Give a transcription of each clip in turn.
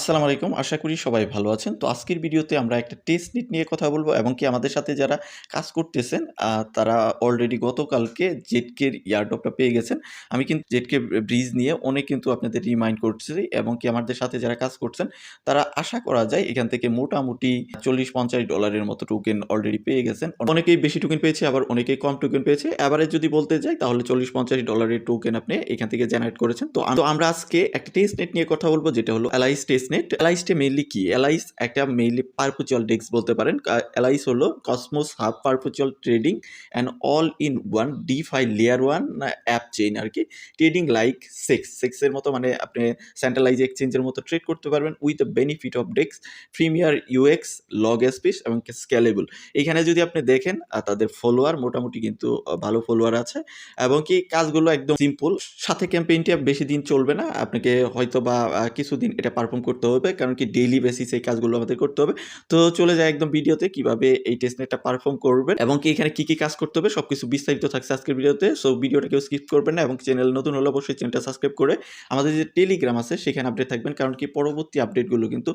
আসসালামু আলাইকুম। আশা করি সবাই ভালো আছেন। তো আজকের ভিডিওতে আমরা একটা টেস্টনেট নিয়ে কথা বলবো এবং কি আমাদের সাথে যারা কাজ করতেছেন তারা অলরেডি গতকালকে জেডকের এয়ারড্রপটা পেয়ে গেছেন। আমি কিন্তু জেডকে ব্রিজ নিয়ে অনেক কিন্তু আপনাদের রিমাইন্ড করছি এবং কি আমাদের সাথে যারা কাজ করছেন তারা আশা করা যায় এখান থেকে মোটামুটি $40-50 মতো টোকেন অলরেডি পেয়ে গেছেন। অনেকেই বেশি টোকেন পেয়েছে, আবার অনেকেই কম টোকেন পেয়েছে। এভারেজ যদি বলতে যাই তাহলে $40-50 টোকেন আপনি এখান থেকে জেনারেট করেছেন। তো আমরা আজকে একটা টেস্টনেট নিয়ে কথা বলবো, যেটা হলো এলাইস টেস্টনেট। এলাইসটা মেইনলি কি? এলাইস একটা মেইনলি পারপেচুয়াল ডেস্ক বলতে পারেন। এলাইস হলো Cosmos hub perpetual trading and all in one defy layer 1 app chain আরকি। ট্রেডিং লাইক সেক্সের মতো, মানে আপনি সেন্ট্রালাইজ এক্সচেঞ্জের মতো ট্রেড করতে পারবেন with the benefit of desk, premier UX, log space এবং স্কেলেবল। এখানে যদি আপনি দেখেন তাদের ফলোয়ার মোটামুটি কিন্তু ভালো ফলোয়ার আছে এবং কি কাজগুলো একদম সিম্পল। সাথে ক্যাম্পেইনটা বেশি দিন চলবে না, আপনাকে হয়তো বা কিছুদিন এটা পারফর্ম করতে হবে, কারণ কি ডেইলি বেসিস এই কাজগুলো আমাদের করতে হবে। তো চলে যায় একদম ভিডিওতে কিভাবে এই টেস্টনেটটা পারফর্ম করবেন এবং কি এখানে কি কাজ করতে হবে সবকিছু বিস্তারিত থাকছে আজকের ভিডিওতে। সো ভিডিওটা কেউ স্কিপ করবেন না এবং চ্যানেল নতুন হলে অবশ্যই চ্যানেলটা সাবস্ক্রাইব করে আমাদের যে টেলিগ্রাম আছে সেখানে আপডেট থাকবেন, কারণ কি পরবর্তী আপডেটগুলো কিন্তু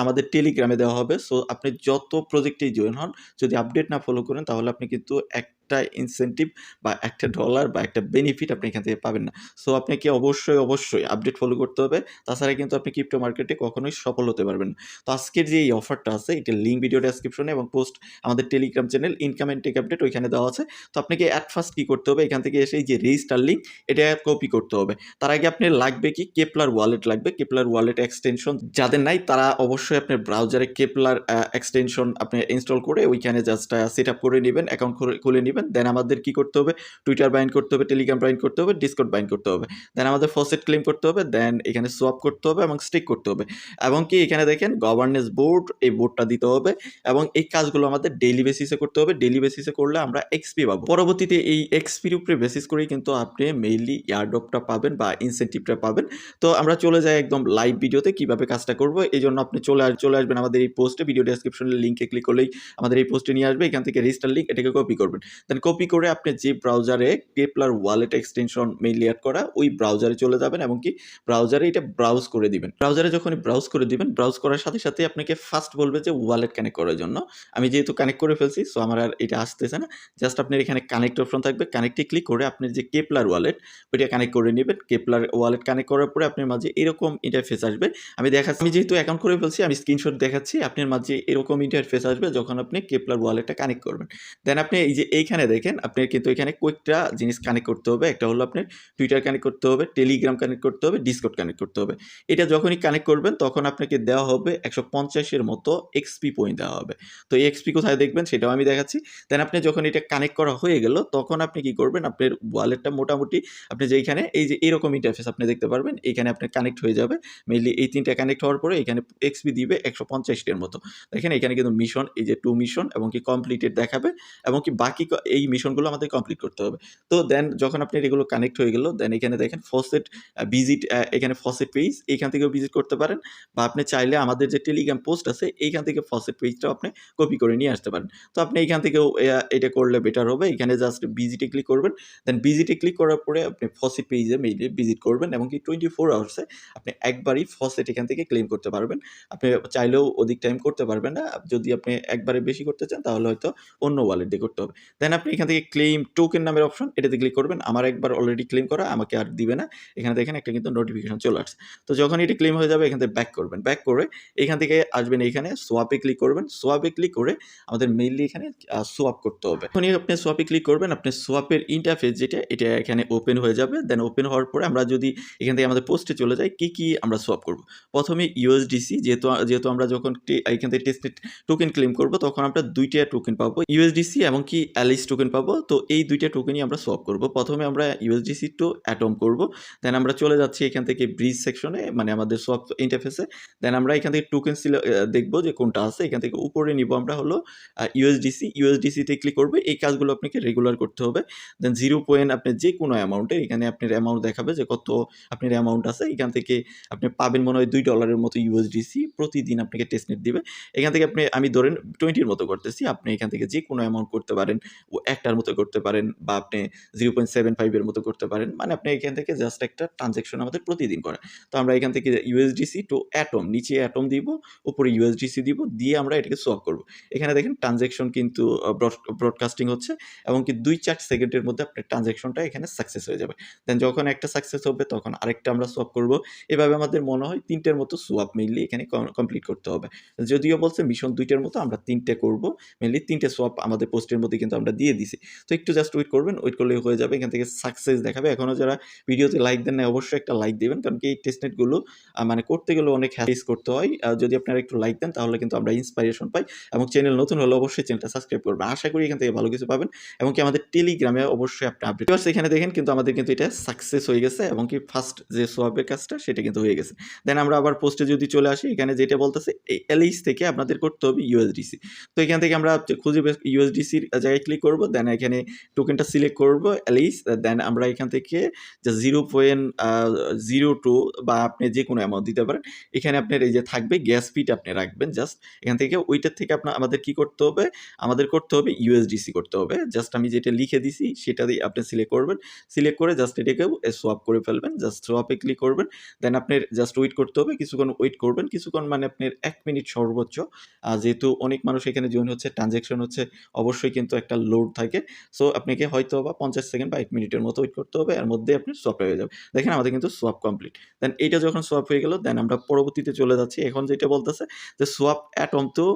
আমাদের টেলিগ্রামে দেওয়া হবে। সো আপনি যত প্রজেক্টেই জয়েন হন, যদি আপডেট না ফলো করেন তাহলে আপনি কিন্তু একটা ইনসেন্টিভ বা একটা ডলার বা একটা বেনিফিট আপনি এখান থেকে পাবেন না। সো আপনাকে অবশ্যই আপডেট ফলো করতে হবে, তাছাড়া কিন্তু আপনি ক্রিপ্টো মার্কেটে কখনোই সফল হতে পারবেন না। তো আজকের যে এই অফারটা আছে এটার লিঙ্ক ভিডিও ডেসক্রিপশনে এবং পোস্ট আমাদের Telegram channel income and take update ওইখানে দেওয়া আছে। তো আপনাকে অ্যাট ফার্স্ট কী করতে হবে, এখান থেকে এসে এই যে রেজিস্টার লিঙ্ক এটা কপি করতে হবে। তার আগে আপনার লাগবে কি, কেপলার ওয়ালেট লাগবে। কেপলার ওয়ালেট এক্সটেনশন যাদের নাই তারা অবশ্যই আপনার ব্রাউজারে কেপলার এক্সটেনশন আপনি ইনস্টল করে ওইখানে জাস্ট সেট আপ করে নেবেন, অ্যাকাউন্ট খুলে নেবেন। দেন আমাদের কি করতে হবে, টুইটার বাইন্ড করতে হবে, টেলিগ্রাম বাইন্ড করতে হবে, ডিসকর্ড বাইন্ড করতে হবে। দেন আমাদের ফসেট ক্লেম করতে হবে, দেন এখানে সোয়াপ করতে হবে এবং স্টেক করতে হবে এবং কি এখানে দেখেন গভর্নেন্স বোর্ড, এই বোর্ডটা দিতে হবে এবং এই কাজগুলো আমাদের ডেইলি বেসিসে করতে হবে। ডেইলি বেসিসে করলে আমরা এক্সপি পাবো। পরবর্তীতে এই এক্সপির উপরে বেসিস করেই কিন্তু আপনি মেইনলি এয়ারড্রপটা পাবেন বা ইনসেন্টিভটা পাবেন। তো আমরা চলে যাই একদম লাইভ ভিডিওতে কিভাবে কাজটা করব। এই জন্য আপনি চলে আসবেন আমাদের এই পোস্টে, ভিডিও ডেসক্রিপশনের লিঙ্কে ক্লিক করলেই আমাদের এই পোস্টে নিয়ে আসবে। এখান থেকে রেজিস্টার লিঙ্ক এটাকে কপি করবেন। দেন কপি করে আপনি যে ব্রাউজারে Kepler wallet extension mainly add করা ওই ব্রাউজারে চলে যাবেন এবং কি ব্রাউজারে এটা ব্রাউজ করে দিবেন। ব্রাউজারে যখনই ব্রাউজ করে দিবেন, ব্রাউজ করার সাথে সাথে আপনাকে ফার্স্ট বলবে যে ওয়ালেট কানেক্ট করার জন্য। আমি যেহেতু কানেক্ট করে ফেলছি সো আমার আর এটা আসতেছে না। জাস্ট আপনার এখানে কানেক্ট অপশন থাকবে, কানেক্টে ক্লিক করে আপনার যে কেপলার ওয়ালেট ওইটা কানেক্ট করে নেবেন। কেপলার ওয়ালেট কানেক্ট করার পরে আপনার মাঝে এরকম ইন্টারফেস আসবে। আমি দেখাচ্ছি, আমি যেহেতু অ্যাকাউন্ট করে ফেলছি আমি স্ক্রিনশট দেখাচ্ছি। আপনার মাঝে এরকম ইন্টারফেস আসবে যখন আপনি কেপলার ওয়ালেটটা কানেক্ট করবেন। দেন আপনি এই যে এইখানে দেখেন আপনার কিন্তু এখানে কয়েকটা জিনিস কানেক্ট করতে হবে। একটা হলো আপনার টুইটার কানেক্ট করতে হবে, টেলিগ্রাম কানেক্ট করতে হবে, ডিসকর্ড কানেক্ট করতে হবে। এটা যখনই কানেক্ট করবেন তখন আপনাকে দেওয়া হবে 150-এর মতো এক্সপি পয়েন্ট দেওয়া হবে। তো এই এক্সপি কোথায় দেখবেন সেটাও আমি দেখাচ্ছি। দেন আপনি যখন এটা কানেক্ট করা হয়ে গেল তখন আপনি কি করবেন, আপনার ওয়ালেটটা মোটামুটি আপনি যে এইখানে এই যে এরকম ইন্টারফেস আপনি দেখতে পারবেন, এখানে আপনার কানেক্ট হয়ে যাবে। মেইনলি এই 3টা কানেক্ট হওয়ার পরে এখানে এক্সপি দিবে 150-এর মতো। দেখেন এখানে কিন্তু মিশন, এই যে 2 মিশন এবং কি কমপ্লিটেড দেখাবে এবং কি বাকি এই মিশনগুলো আমাদের কমপ্লিট করতে হবে। তো দেন যখন আপনার এগুলো কানেক্ট হয়ে গেল, দেন এখানে দেখেন ফসেট ভিজিট, এখানে ফসেট পেজ এখান থেকেও ভিজিট করতে পারেন বা আপনি চাইলে আমাদের যে টেলিগ্রাম পোস্ট আছে এইখান থেকে ফসেট পেজটাও আপনি কপি করে নিয়ে আসতে পারেন। তো আপনি এইখান থেকেও এটা করলে বেটার হবে। এখানে জাস্ট ভিজিটে ক্লিক করবেন। দেন ভিজিটে ক্লিক করার পরে আপনি ফসেট পেজে মেইনলি ভিজিট করবেন এবং কি 24 আওয়ার্সে আপনি একবারই ফসেট এখান থেকে ক্লেম করতে পারবেন। আপনি চাইলেও অধিক টাইম করতে পারবেন না। যদি আপনি একবারে বেশি করতে চান তাহলে হয়তো অন্য ওয়ালেট দিয়ে করতে হবে। দেন আপনি এখান থেকে ক্লেম টোকেন নামের অপশন এটাতে ক্লিক করবেন। আমার একবার অলরেডি ক্লেম করা, আমাকে আর দিবে না। এখানে দেখেন একটা কিন্তু নোটিফিকেশন চলে আসছে। তো যখন এটি ক্লেম হয়ে যাবে এখান থেকে ব্যাক করবেন। ব্যাক করে এখান থেকে আসবেন, এইখানে সোয়াপে ক্লিক করবেন। সোয়াপে ক্লিক করে আমাদের মেইনলি এখানে সোয়াপ করতে হবে। যখনই আপনি সোয়াপে ক্লিক করবেন আপনি সোয়াপের ইন্টারফেস যেটা এটা এখানে ওপেন হয়ে যাবে। দেন ওপেন হওয়ার পরে আমরা যদি এখান থেকে আমাদের পোস্টে চলে যাই কি আমরা সোয়াপ করব। প্রথমে ইউএসডিসি, যেহেতু আমরা যখন এখান থেকে টেস্টনেট টোকেন ক্লেম করব তখন আমরা 2টা টোকেন পাবো, ইউএসডিসি এবং কি এলিস টোকেন পাবো। তো এই 2টা টোকেনই আমরা সোয়াপ করব। প্রথমে আমরা ইউএসডিসি টু অ্যাটম করব। দেন আমরা চলে যাচ্ছি এখান থেকে ব্রিজ সেকশনে, মানে আমাদের সোয়াপ ইন্টারফেসে। দেন আমরা এখান থেকে টোকেন দেখবো যে কোনটা আছে। এখান থেকে উপরে নিব আমরা হলো ইউএসডিসিতে ক্লিক করবে। এই কাজগুলো আপনাকে রেগুলার করতে হবে। দেন 0 পয়েন্ট আপনি যে কোনো অ্যামাউন্টের, এখানে আপনার অ্যামাউন্ট দেখাবে যে কত আপনার অ্যামাউন্ট আছে। এখান থেকে আপনি পাবেন মনে হয় $2 মতো ইউএসডিসি প্রতিদিন আপনাকে টেস্টনেট দিবে। এখান থেকে আমি ধরেন 20-র মতো করতেছি, আপনি এখান থেকে যে কোনো অ্যামাউন্ট করতে পারেন। একটার মতো করতে পারেন বা আপনি 0.75 এর মতো করতে পারেন। মানে আপনি এখান থেকে জাস্ট একটা ট্রানজ্যাকশন আমাদের প্রতিদিন করা। তো আমরা এখান থেকে USDC টু অ্যাটম, নিচে অ্যাটম দিব, উপরে USDC দিব, দিয়ে আমরা এটাকে সোয়াপ করব। এখানে দেখেন ট্রানজ্যাকশন কিন্তু ব্রডকাস্টিং হচ্ছে এবং কি 2-4 সেকেন্ডের মধ্যে আপনার ট্রানজ্যাকশনটা এখানে সাকসেস হয়ে যাবে। দেন যখন একটা সাকসেস হবে তখন আরেকটা আমরা সোয়াপ করব। এভাবে আমাদের মনে হয় 3 টের মতো সোয়াপ মেইনলি এখানে কমপ্লিট করতে হবে। যদিও বলছে মিশন 2 টের মতো, আমরা 3 টে করব। মেইনলি 3 টে সোয়াপ আমাদের পোস্টের মধ্যে কিন্তু আমরা দিয়ে দিছি। তো একটু জাস্ট ওয়েট করবেন, ওয়েট করলেই হয়ে যাবে। এখান থেকে সাকসেস দেখাবে। এখনো যারা ভিডিওতে লাইক দেন নাই অবশ্যই একটা লাইক দিবেন, কারণ কি এই টেস্টনেট গুলো মানে করতে গেলে অনেক ফেস করতে হয়। যদি আপনারা একটু লাইক দেন তাহলে কিন্তু আমরা ইন্সপিরেশন পাই, এবং চ্যানেল নতুন হলে অবশ্যই চ্যানেলটা সাবস্ক্রাইব করবেন। আশা করি এখান থেকে ভালো কিছু পাবেন, এবং কি আমাদের টেলিগ্রামে অবশ্যই আপনি আপডেট এখানে দেখেন কিন্তু আমাদের কিন্তু এটা সাকসেস হয়ে গেছে, এবং কি ফার্স্ট যে সোয়াপের কাজটা সেটা কিন্তু হয়ে গেছে। দেন আমরা আবার পোস্টে যদি চলে আসি, এখানে যেটা বলতেছে এই এলিস থেকে আপনাদের করতে হবে USDC। তো এখান থেকে আমরা খুঁজে USDCর জায়গায় ক্লিক করব, দেন এখানে টোকেনটা সিলেক্ট করব এলিস। দেন আমরা এখান থেকে যে 0.02 বা আপনি যে কোনো অ্যামাউন্ট দিতে পারেন। এখানে আপনার এই যে থাকবে গ্যাস ফিট আপনি রাখবেন জাস্ট এখান থেকে। ওইটার থেকে আমাদের কি করতে হবে, আমাদের করতে হবে USDC করতে হবে। জাস্ট আমি যেটা লিখে দিছি সেটা দিয়ে আপনি সিলেক্ট করবেন। সিলেক্ট করে জাস্ট এটাকেও সোয়াপ করে ফেলবেন। জাস্ট সোয়াপে ক্লিক করবেন। দেন আপনার জাস্ট ওয়েট করতে হবে, কিছুক্ষণ ওয়েট করবেন। কিছুক্ষণ মানে আপনার 1 মিনিট সর্বোচ্চ। যেহেতু অনেক মানুষ এখানে জয়েন হচ্ছে, ট্রানজ্যাকশন হচ্ছে, অবশ্যই কিন্তু একটা লোড থাকে। সো আপনাকে হয়তো বা 50 সেকেন্ড বা 1 মিনিটের মতো ওয়েট করতে হবে। এর মধ্যে আপনার সোয়াপ হয়ে যাবে। দেখেন আমাদের কিন্তু সোয়াপ কমপ্লিট। দেন এইটা যখন সোয়াপ হয়ে গেল, দেন আমরা পরবর্তীতে চলে যাচ্ছি। এখন যেটা বলতেছে যে সোয়াপ অ্যাটম টু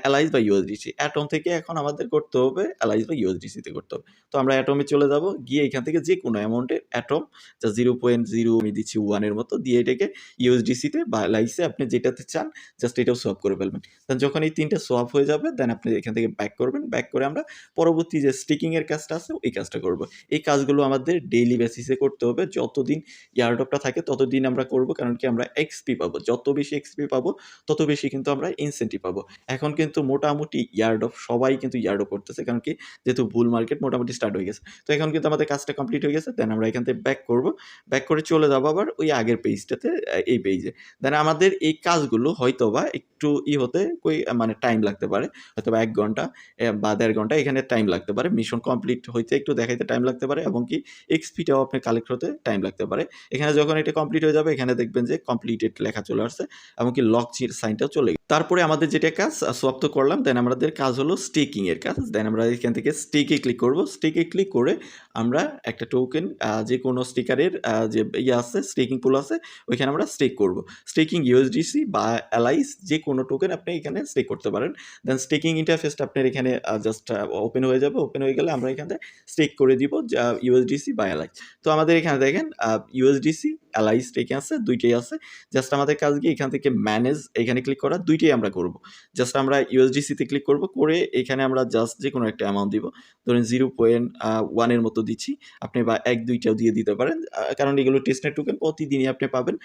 এলাইস বা USDC। অ্যাটম থেকে এখন আমাদের করতে হবে এলাইস বা USDC তে করতে হবে। তো আমরা অ্যাটমে চলে যাব, গিয়ে এখান থেকে যে কোনো অ্যামাউন্টের অ্যাটম যা 0.0 আমি দিচ্ছি 1 এর মতো দিয়ে এটাকে USDC তে বা এলাইসে আপনি যেটাতে চান জাস্ট এটাও সোয়াপ করে ফেলবেন। দেন যখন এই 3টা সোয়াপ হয়ে যাবে, দেন আপনি এখান থেকে ব্যাক করবেন। ব্যাক করে আমরা পরবর্তী যে স্টিকিং এর কাজটা আছে ওই কাজটা করব। এই কাজগুলো আমাদের ডেইলি বেসিসে করতে হবে। যতদিন এয়ারড্রপটা থাকে ততদিন আমরা করব, কারণ কি আমরা XP পাবো। যত বেশি XP পাবো তত বেশি কিন্তু আমরা ইনসেন্টিভ পাবো। এখন কিন্তু মোটামুটি এয়ারড্রপ সবাই কিন্তু এয়ারড্রপ করতেছে, কারণ কি যেহেতু বুল মার্কেট মোটামুটি স্টার্ট হয়ে গেছে। তো এখন কিন্তু আমাদের কাজটা কমপ্লিট হয়ে গেছে। দেন আমরা এখান থেকে ব্যাক করব। ব্যাক করে চলে যাব আবার ওই আগের পেজটাতে, এই পেজে। দেন আমাদের এই কাজগুলো হয়তোবা একটু হতে মানে টাইম লাগতে পারে। হয়তোবা 1 ঘন্টা বা 1.5 ঘন্টা এখানে টাইম লাগতে পারে। মিশন কমপ্লিট হইতে একটু দেখাইতে টাইম লাগতে পারে, এবং কি XPটাও আপনার কালেক্ট হতে টাইম লাগতে পারে। এখানে যখন এটা কমপ্লিট হয়ে যাবে, এখানে দেখবেন যে কমপ্লিটেড লেখা চলে আসছে, এমনকি লক সাইনটাও চলে গেছে। তারপরে আমাদের যেটা কাজ সোয়াপ তো করলাম, দেন আমাদের কাজ হলো স্টেকিং এর কাজ। দেন আমরা এখান থেকে স্টেকে ক্লিক করব। স্টেকে ক্লিক করে আমরা একটা টোকেন যে কোনো স্টিকারের যে আছে স্টেকিং পুল আছে, ওইখানে আমরা স্টেক করব। স্টেকিং USDC বা এলাইস যে কোনো টোকেন আপনি এখানে স্টেক করতে পারেন। দেন স্টেকিং ইন্টারফেসটা আপনার এখানে জাস্ট ওপেন হয়ে যাবে। ওপেন হয়ে গেলে আমরা এখানে স্টেক করে দিব USDC বা এলাইস। তো আমাদের এখানে দেখেন USDC এলাইস স্টেকে আছে, দুইটাই আছে। জাস্ট আমাদের কাজ কি এখান থেকে ম্যানেজ এখানে ক্লিক করা, দুইটাই আমরা করব। জাস্ট আমরা USDC তে ক্লিক করব, করে এখানে আমরা জাস্ট যে কোনো একটা অ্যামাউন্ট দিব। ধরেন 0.1 এর মতো দিচ্ছি। আপনি বা 1-2টাও দিয়ে দিতে পারেন, কারণ এগুলো টেস্টনেট টোকেন প্রতিদিনই আপনি পাবেন।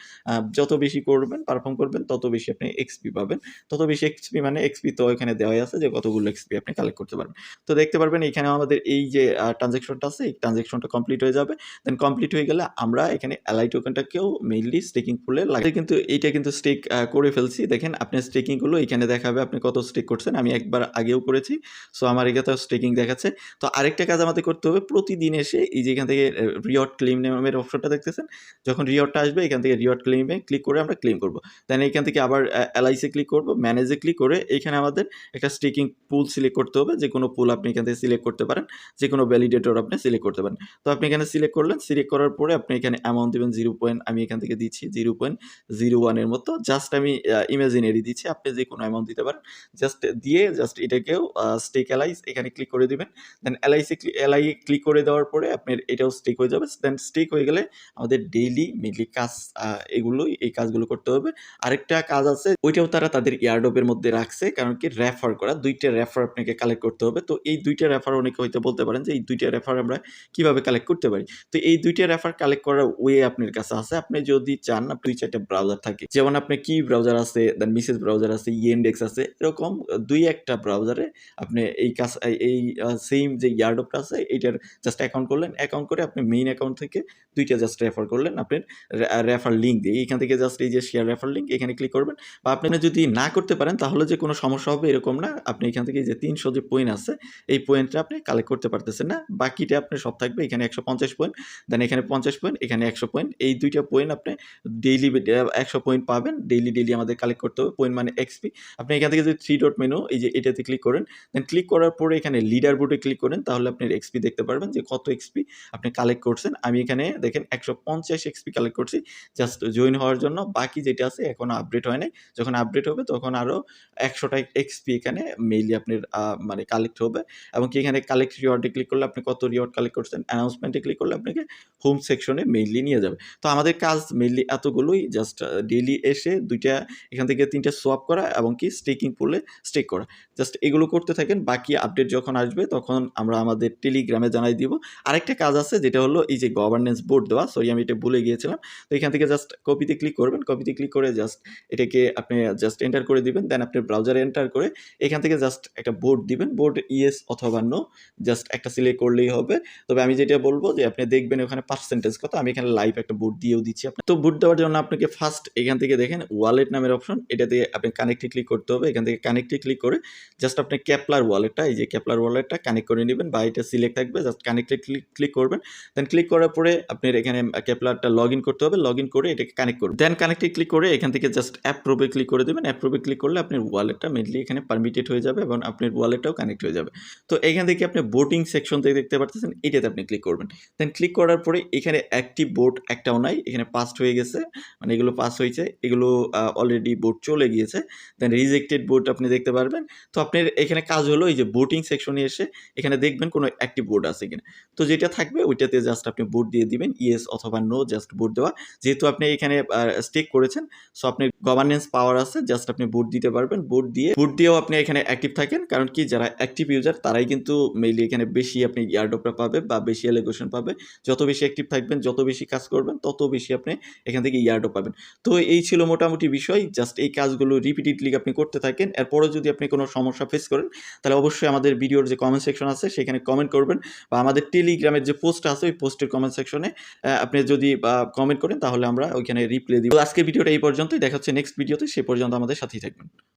যত বেশি করবেন পারফর্ম করবেন তত বেশি আপনি XP পাবেন। তত বেশি XP মানে XP তো এখানে দেওয়াই আছে যে কতগুলো XP আপনি কালেক্ট করতে পারবেন। তো দেখতে পারবেন এখানে আমাদের এই যে ট্রানজ্যাকশনটা আছে, এই ট্রানজ্যাকশনটা কমপ্লিট হয়ে যাবে। দেন কমপ্লিট হয়ে গেলে আমরা এখানে এলআই টোকেনটাকেও মেইনলি স্টেকিং পুলে লাগাই। কিন্তু এইটা কিন্তু স্টেক করে ফেলছি। দেখেন আপনার স্টেকিং গুলো এখানে দেখাবে আপনি কত স্টেক করছেন। আমি একবার আগেও করেছি, সো আমার এখানে স্টেকিং দেখাচ্ছে। তো আরেকটা কাজ আমাদের করতে হবে, প্রতিদিন এসে এই যে এখান থেকে রিওয়ার্ড ক্লেম নামের অপশনটা দেখতেছেন, যখন রিওয়ার্ডটা আসবে এখান থেকে রিওয়ার্ড ক্লেমে ক্লিক করে আমরা ক্লেম করব। দেন এখান থেকে আবার এলআইসি ক্লিক করব, ম্যানেজে ক্লিক করে এখানে আমাদের একটা স্টেকিং পুল সিলেক্ট করতে হবে। যে কোনো পুল আপনি এখান থেকে সিলেক্ট করতে পারেন, যে কোনো ভ্যালিডেটর আপনি সিলেক্ট করতে পারেন। তো আপনি এখানে সিলেক্ট করলেন, সিলেক্ট করার পরে আপনি এখানে অ্যামাউন্ট দিবেন 0. আমি এখান থেকে দিচ্ছি 0.01 এর মতো। জাস্ট আমি ইমাজিনারি দিচ্ছি, আপনি যে কোনো অ্যামাউন্ট দিতে পারেন। জাস্ট দিয়ে জাস্ট এটাকেও স্টেক এলাইস এখানে ক্লিক করে দিবেন। দেন এলআই ক্লিক করে দেওয়ার পরে আপনার এটাও স্টেক হয়ে যাবে। দেন স্টেক হয়ে গেলে আমাদের ডেইলি মেইনলি কাজ এই কাজগুলো করতে হবে। আরেকটা কাজ আছে, ওইটাও তারা তাদের এয়ারড্রপের মধ্যে রাখছে, কারণ কি রেফার করা, 2টা রেফার আপনাকে কালেক্ট করতে হবে। তো এই 2টা রেফার অনেকে হয়তো বলতে পারেন যে এই 2টা রেফার আমরা কিভাবে কালেক্ট করতে পারি। তো এই 2টা রেফার কালেক্ট করার ওয়ে আপনার কাছে আছে। আপনি যদি চান আপনি ২-৪ টা ব্রাউজার থাকে। যেমন আপনার কি ব্রাউজার আছে, দেন মিসেস ব্রাউজার আছে, ইনডেক্স আছে। এরকম ২-১ টা ব্রাউজারে আপনি এই কাজ সেইম যে এয়ারড্রপটা আছে এইটার জাস্ট অ্যাকাউন্ট করলেন। অ্যাকাউন্ট করে আপনি মেইন অ্যাকাউন্ট থেকে ২ টা জাস্ট রেফার করলেন আপনার রেফার লিঙ্ক দিয়ে। এইখান থেকে জাস্ট এই যে শেয়ার রেফার লিঙ্ক এখানে ক্লিক করবেন। বা আপনি যদি না করতে পারেন তাহলে যে কোনো সমস্যা হবে এরকম না। আপনি এখান থেকে যে ৩০০ যে পয়েন্ট আছে এই পয়েন্টটা আপনি কালেক্ট করতে পারতেছেন না। বাকিটা আপনার সব থাকবে এখানে ১৫০ পয়েন্ট, দেন এখানে ৫০ পয়েন্ট, এখানে ১০০ পয়েন্ট। এই ২ টা পয়েন্ট আপনি ডেইলি ১০০ পয়েন্ট পাবেন। ডেইলি আমাদের কালেক্ট করতে হবে। পয়েন্ট মানে এক্সপি। আপনি এখান থেকে যদি 3 ডট মেনু এই যে এটাতে ক্লিক করেন, দেন ক্লিক করার পরে এখানে লিডার বোর্ডে ক্লিক করেন তাহলে আপনার এক্সপি দেখতে পারবেন যে কত এক্সপি আপনি কালেক্ট করছেন। আমি এখানে দেখেন ১৫০ এক্সপি কালেক্ট করছি জাস্ট জয়েন হওয়ার জন্য। বাকি যেটা আছে এখনো আপডেট হয় নাই। যখন আপডেট হবে তখন আরো ১০০ টা এক্সপি এখানে মেইনলি আপনার মানে কালেক্ট হবে। এবং কি এখানে কালেক্ট রিওয়ার্ডে ক্লিক করলে আপনি কত রিওয়ার্ড কালেক্ট করছেন, অ্যানাউন্সমেন্টে ক্লিক করলে আপনাকে হোম সেকশনে মেইনলি নিয়ে যাবে। তো আমাদের কাজ মেইনলি এতগুলোই, জাস্ট ডেইলি এসে ২ টা এখান থেকে ৩ টা সোয়াপ করা এবং কি স্টেকিং পুলে স্টেক করা। জাস্ট এগুলো করতে থাকেন। বাকি আপডেট যখন আসবে তখন আমরা আমাদের টেলিগ্রামে জানাই দিব। আরেকটা কাজ আছে যেটা হলো এই যে গভর্নেন্স বোর্ড দেওয়া, সরি আমি এটা ভুলে গিয়েছিলাম। তো এখান থেকে জাস্ট কপিতে ক্লিক করবেন। কপিতে ক্লিক করে জাস্ট এটাকে আপনি জাস্ট এন্টার করে দিবেন। দেন আপনি ব্রাউজারে এন্টার করে এখান থেকে জাস্ট একটা বোর্ড দিবেন। বোর্ড ইয়েস অথবা নো জাস্ট একটা সিলেক্ট করলেই হবে। তবে আমি যেটা বলবো যে আপনি দেখবেন ওখানে পার্সেন্টেজ কত। আমি এখানে লাইভ একটা বোর্ড দিয়েও দিচ্ছি আপনার। তো বোর্ড দেওয়ার জন্য আপনাকে ফার্স্ট এখান থেকে দেখেন ওয়ালেট নামের অপশন, এটাতে আপনি কানেক্টে ক্লিক করতে হবে। এখান থেকে কানেক্টে ক্লিক করে জাস্ট আপনি কেপলার ওয়ালেটটা, এই যে কেপলার ওয়ালেটটা কানেক্ট করে নেবেন বা এটা সিলেক্ট থাকবে, জাস্ট কানেক্টে ক্লিক করবেন। দেন ক্লিক করার পরে আপনার এখানে কেপলারটা লগ ইন করতে হবে। লগ ইন করে এটাকে কানেক্ট করবেন। দেন কানেক্টে ক্লিক করে এখান থেকে জাস্ট অ্যাপ্রুভে ক্লিক করে দেবেন। অ্যাপ্রুভে ক্লিক করলে আপনার ওয়ালেটটা মেইনলি এখানে পারমিটেড হয়ে যাবে এবং আপনার ওয়ালেটটাও কানেক্ট হয়ে যাবে। তো এখান থেকে আপনি ভোটিং সেকশন থেকে দেখতে পারতেছেন, এটাতে আপনি ক্লিক করবেন। দেন ক্লিক করার পরে এখানে অ্যাক্টিভ ভোট একটাও নাই, এখানে পাসড হয়ে গেছে, মানে এগুলো পাস হয়েছে, এগুলো অলরেডি ভোট চলে গিয়েছে। দেন রিজেক্টেড ভোট আপনি দেখতে পারবেন। তো আপনার এখানে কাজ হলো এই যে ভোটিং সেকশনে এসে এখানে দেখবেন কোনো অ্যাক্টিভ ভোট আছে কিনা। তো যেটা থাকবে ওইটাতে জাস্ট আপনি ভোট দিয়ে দিবেন, ইয়েস অথবা নো, জাস্ট ভোট দেওয়া। যেহেতু আপনি এখানে স্টেক করেছেন সো আপনার গভর্নেন্স পাওয়ার আছে, জাস্ট আপনি ভোট দিতে পারবেন। ভোট দিয়েও আপনি এখানে অ্যাক্টিভ থাকেন। কারণ কি যারা অ্যাক্টিভ ইউজার তারাই কিন্তু মেইনলি এখানে বেশি আপনি এয়ারড্রপটা পাবে বা বেশি অ্যালোকেশন পাবে। যত বেশি অ্যাক্টিভ থাকবেন, যত বেশি কাজ করবেন, তত বেশি আপনি এখান থেকে এয়ারড্রপ পাবেন। তো এই ছিল মোটামুটি বিষয়। জাস্ট এই কাজগুলো রিপিটেডলি আপনি করতে থাকেন। এরপরেও যদি আপনি কোনো সমস্যা ফেস করেন তাহলে অবশ্যই আমাদের ভিডিওর যে কমেন্ট সেকশন আছে সেখানে কমেন্ট করবেন, বা আমাদের টেলিগ্রামের যে পোস্ট আছে ওই পোস্টের কমেন্ট সেকশনে আপনি যদি কমেন্ট করেন তাহলে আমরা ওইখানে রিপ্লাই দিব। আজকের ভিডিওটা এই পর্যন্তই। দেখা হচ্ছে নেক্সট ভিডিওতে। সে পর্যন্ত আমাদের সাথেই থাকবেন।